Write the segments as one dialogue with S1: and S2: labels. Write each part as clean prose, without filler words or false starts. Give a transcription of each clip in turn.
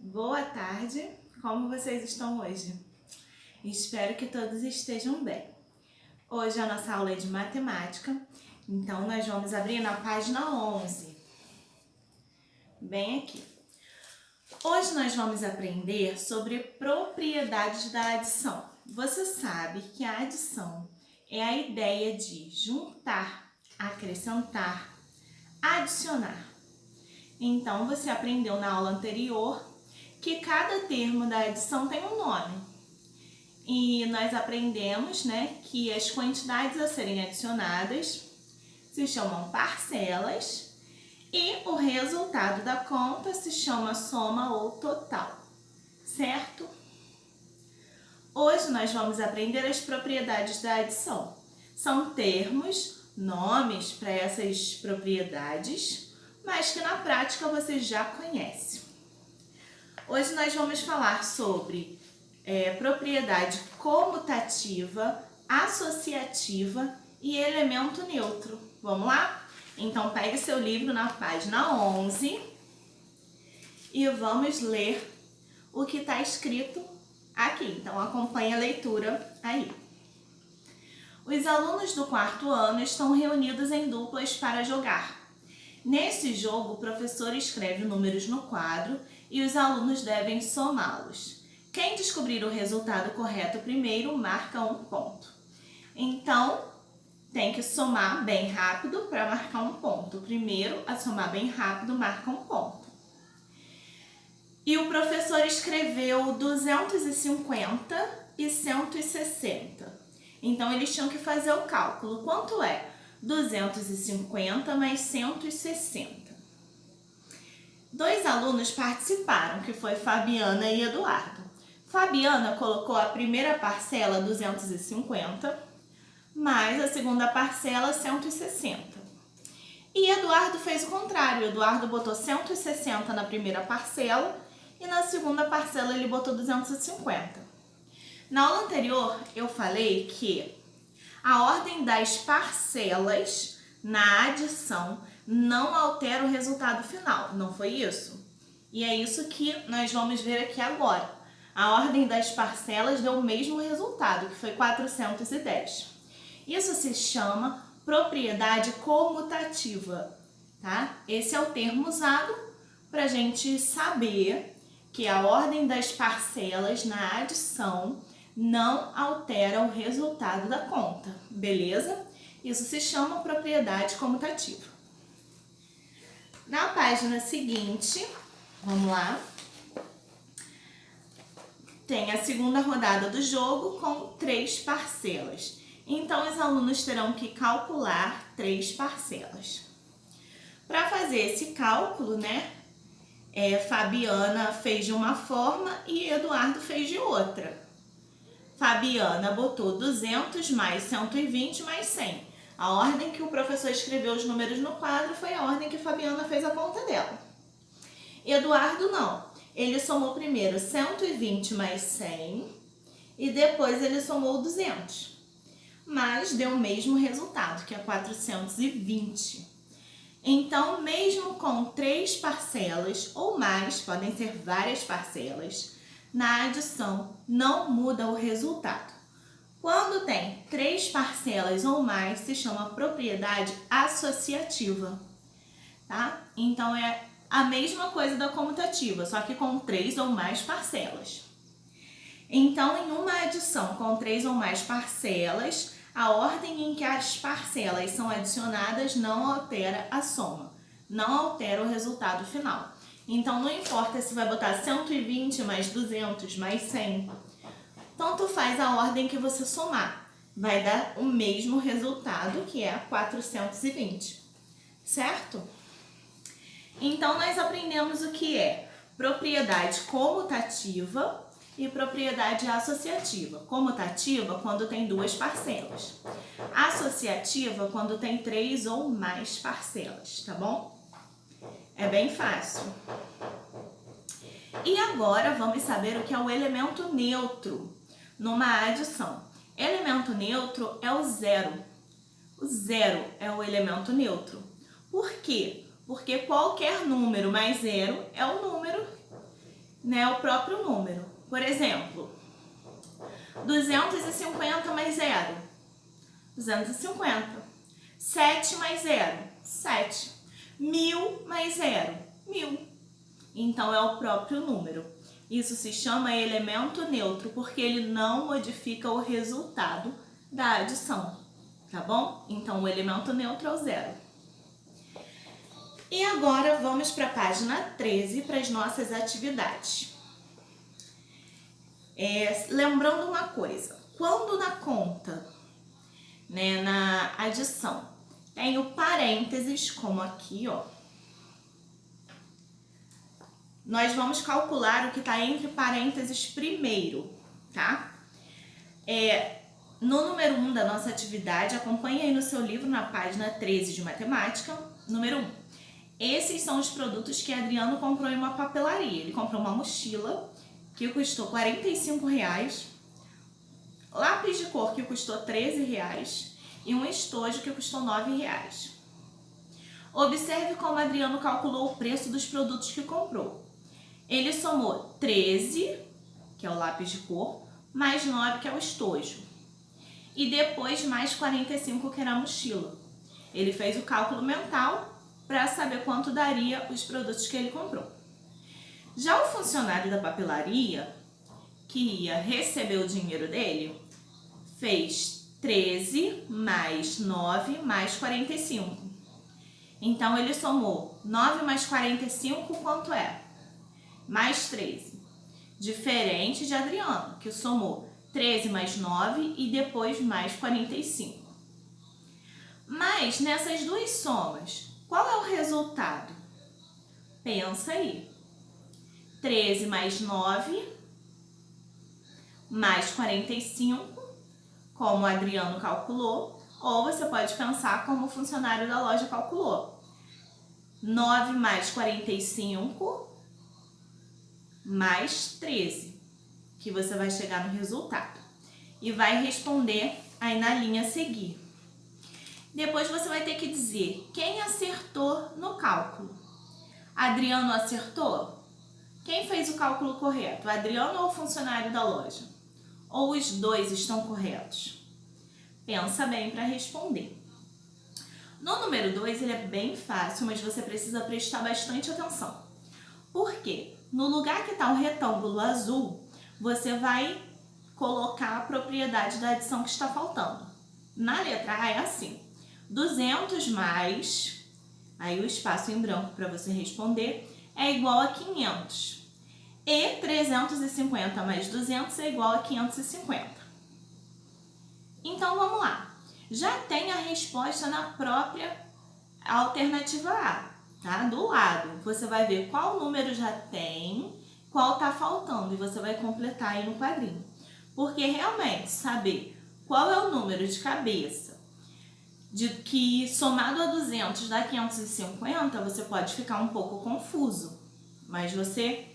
S1: Boa tarde, como vocês estão hoje? Espero que todos estejam bem. Hoje a nossa aula é de matemática, então nós vamos abrir na página 11, bem aqui. Hoje nós vamos aprender sobre propriedades da adição. Você sabe que a adição é a ideia de juntar, acrescentar, adicionar. Então você aprendeu na aula anterior que cada termo da adição tem um nome. E nós aprendemos, que as quantidades a serem adicionadas se chamam parcelas e o resultado da conta se chama soma ou total, certo? Hoje nós vamos aprender as propriedades da adição. São termos, nomes para essas propriedades, mas que na prática você já conhece. Hoje nós vamos falar sobre propriedade comutativa, associativa e elemento neutro. Vamos lá? Então, pegue seu livro na página 11 e vamos ler o que está escrito aqui. Então, acompanhe a leitura aí. Os alunos do quarto ano estão reunidos em duplas para jogar. Nesse jogo, o professor escreve números no quadro e os alunos devem somá-los. Quem descobrir o resultado correto primeiro marca um ponto. Então, tem que somar bem rápido para marcar um ponto. O primeiro a somar bem rápido marca um ponto. E o professor escreveu 250 e 160. Então, eles tinham que fazer o cálculo. Quanto é 250 mais 160? Dois alunos participaram, que foi Fabiana e Eduardo. Fabiana colocou a primeira parcela 250, mais a segunda parcela 160. E Eduardo fez o contrário. Eduardo botou 160 na primeira parcela e na segunda parcela ele botou 250. Na aula anterior eu falei que a ordem das parcelas na adição não altera o resultado final, não foi isso? E é isso que nós vamos ver aqui agora. A ordem das parcelas deu o mesmo resultado, que foi 410. Isso se chama propriedade comutativa, tá? Esse é o termo usado para a gente saber que a ordem das parcelas na adição não altera o resultado da conta, beleza? Isso se chama propriedade comutativa. Na página seguinte, vamos lá, tem a segunda rodada do jogo com 3 parcelas. Então, os alunos terão que calcular 3 parcelas. Para fazer esse cálculo, Fabiana fez de uma forma e Eduardo fez de outra. Fabiana botou 200 mais 120 mais 100. A ordem que o professor escreveu os números no quadro foi a ordem que Fabiana fez a conta dela. Eduardo não. Ele somou primeiro 120 mais 100 e depois ele somou 200. Mas deu o mesmo resultado, que é 420. Então, mesmo com 3 parcelas ou mais, podem ser várias parcelas, na adição não muda o resultado. Quando tem 3 parcelas ou mais, se chama propriedade associativa, tá? Então, é a mesma coisa da comutativa, só que com 3 ou mais parcelas. Então, em uma adição com 3 ou mais parcelas, a ordem em que as parcelas são adicionadas não altera a soma, não altera o resultado final. Então, não importa se vai botar 120 mais 200 mais 100, tanto faz a ordem que você somar. Vai dar o mesmo resultado, que é 420, certo? Então, nós aprendemos o que é propriedade comutativa e propriedade associativa. Comutativa, quando tem 2 parcelas. Associativa, quando tem 3 ou mais parcelas, tá bom? É bem fácil. E agora vamos saber o que é o elemento neutro numa adição. Elemento neutro é o zero. O zero é o elemento neutro. Por quê? Porque qualquer número mais zero é o número né, o próprio número. Por exemplo, 250 mais 0, 250. 7 mais 0, 7. 1000 mais 0, 1000. Então, é o próprio número. Isso se chama elemento neutro, porque ele não modifica o resultado da adição, tá bom? Então, o elemento neutro é o 0. E agora, vamos para a página 13, para as nossas atividades. Lembrando uma coisa, quando na conta, né, na adição, tem o parênteses, como aqui, ó, nós vamos calcular o que está entre parênteses primeiro, tá? No número 1 da nossa atividade, acompanhe aí no seu livro, na página 13 de matemática, número 1. Esses são os produtos que Adriano comprou em uma papelaria. Ele comprou uma mochila, que custou R$45, lápis de cor, que custou R$13, e um estojo, que custou R$9. Observe como Adriano calculou o preço dos produtos que comprou. Ele somou 13, que é o lápis de cor, mais 9, que é o estojo. E depois mais 45, que era a mochila. Ele fez o cálculo mental para saber quanto daria os produtos que ele comprou. Já o funcionário da papelaria, que ia receber o dinheiro dele, fez 13 mais 9 mais 45. Então, ele somou 9 mais 45, quanto é? Mais 13. Diferente de Adriano, que somou 13 mais 9 e depois mais 45. Mas, nessas duas somas, qual é o resultado? Pensa aí. 13 mais 9 mais 45, como o Adriano calculou, ou você pode pensar como o funcionário da loja calculou. 9 mais 45 mais 13, que você vai chegar no resultado. E vai responder aí na linha a seguir. Depois você vai ter que dizer quem acertou no cálculo. Adriano acertou? Quem fez o cálculo correto? Adriano ou o funcionário da loja? Ou os dois estão corretos? Pensa bem para responder. No número 2, ele é bem fácil, mas você precisa prestar bastante atenção. Por quê? No lugar que está o retângulo azul, você vai colocar a propriedade da adição que está faltando. Na letra A é assim: 200 mais, aí o espaço em branco para você responder, é igual a 500. E 350 mais 200 é igual a 550. Então, vamos lá. Já tem a resposta na própria alternativa A, tá? Do lado. Você vai ver qual número já tem, qual tá faltando, e você vai completar aí no quadrinho. Porque realmente saber qual é o número de cabeça que somado a 200 dá 550, você pode ficar um pouco confuso. Mas você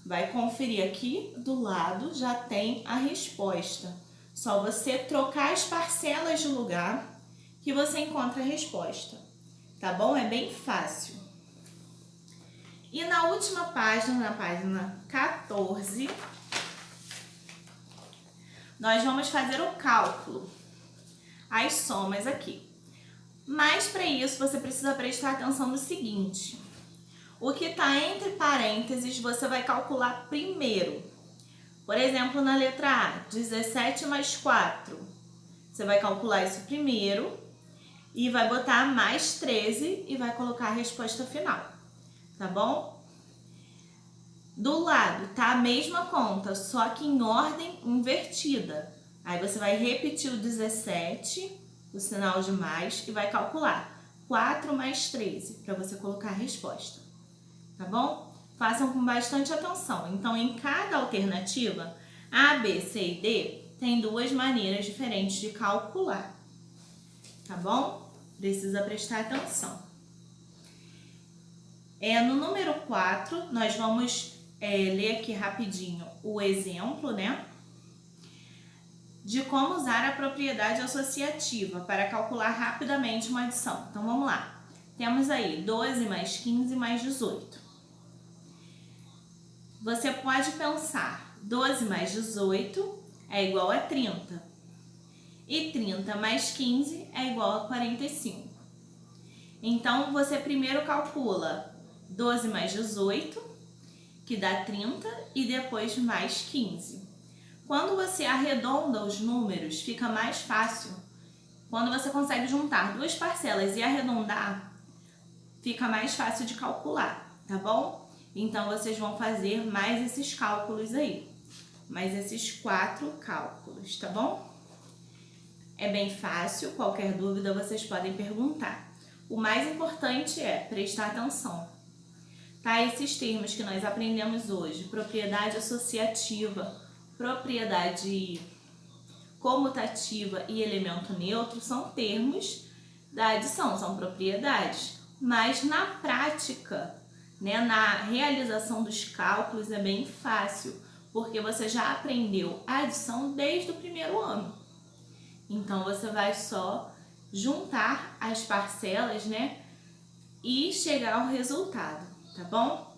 S1: vai conferir aqui do lado, já tem a resposta. Só você trocar as parcelas de lugar que você encontra a resposta. Tá bom? É bem fácil. E na última página, na página 14, nós vamos fazer o cálculo, as somas aqui. Mas para isso você precisa prestar atenção no seguinte: o que está entre parênteses você vai calcular primeiro. Por exemplo, na letra A, 17 mais 4. Você vai calcular isso primeiro e vai botar mais 13 e vai colocar a resposta final, tá bom? Do lado tá a mesma conta, só que em ordem invertida. Aí você vai repetir o 17, o sinal de mais, e vai calcular 4 mais 13 para você colocar a resposta, tá bom? Façam com bastante atenção. Então, em cada alternativa, A, B, C e D, tem duas maneiras diferentes de calcular, tá bom? Precisa prestar atenção. No número 4, nós vamos ler aqui rapidinho o exemplo, né? De como usar a propriedade associativa para calcular rapidamente uma adição. Então, vamos lá. Temos aí 12 mais 15 mais 18. Você pode pensar, 12 mais 18 é igual a 30. E 30 mais 15 é igual a 45. Então, você primeiro calcula 12 mais 18, que dá 30, e depois mais 15. Quando você arredonda os números, fica mais fácil. Quando você consegue juntar duas parcelas e arredondar, fica mais fácil de calcular, tá bom? Então, vocês vão fazer mais esses cálculos aí. Mais esses 4 cálculos, tá bom? É bem fácil, qualquer dúvida vocês podem perguntar. O mais importante é prestar atenção, tá? Esses termos que nós aprendemos hoje, propriedade associativa, propriedade comutativa e elemento neutro, são termos da adição, são propriedades. Mas na prática, né, na realização dos cálculos é bem fácil, porque você já aprendeu a adição desde o primeiro ano. Então, você vai só juntar as parcelas, né, e chegar ao resultado, tá bom?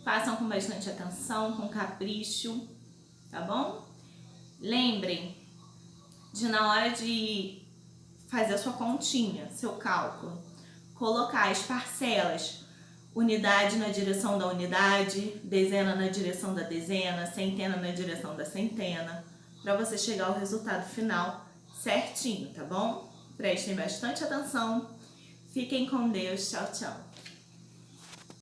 S1: Façam com bastante atenção, com capricho, tá bom? Lembrem de, na hora de fazer a sua continha, seu cálculo, colocar as parcelas, unidade na direção da unidade, dezena na direção da dezena, centena na direção da centena, para você chegar ao resultado final certinho, tá bom? Prestem bastante atenção. Fiquem com Deus. Tchau, tchau.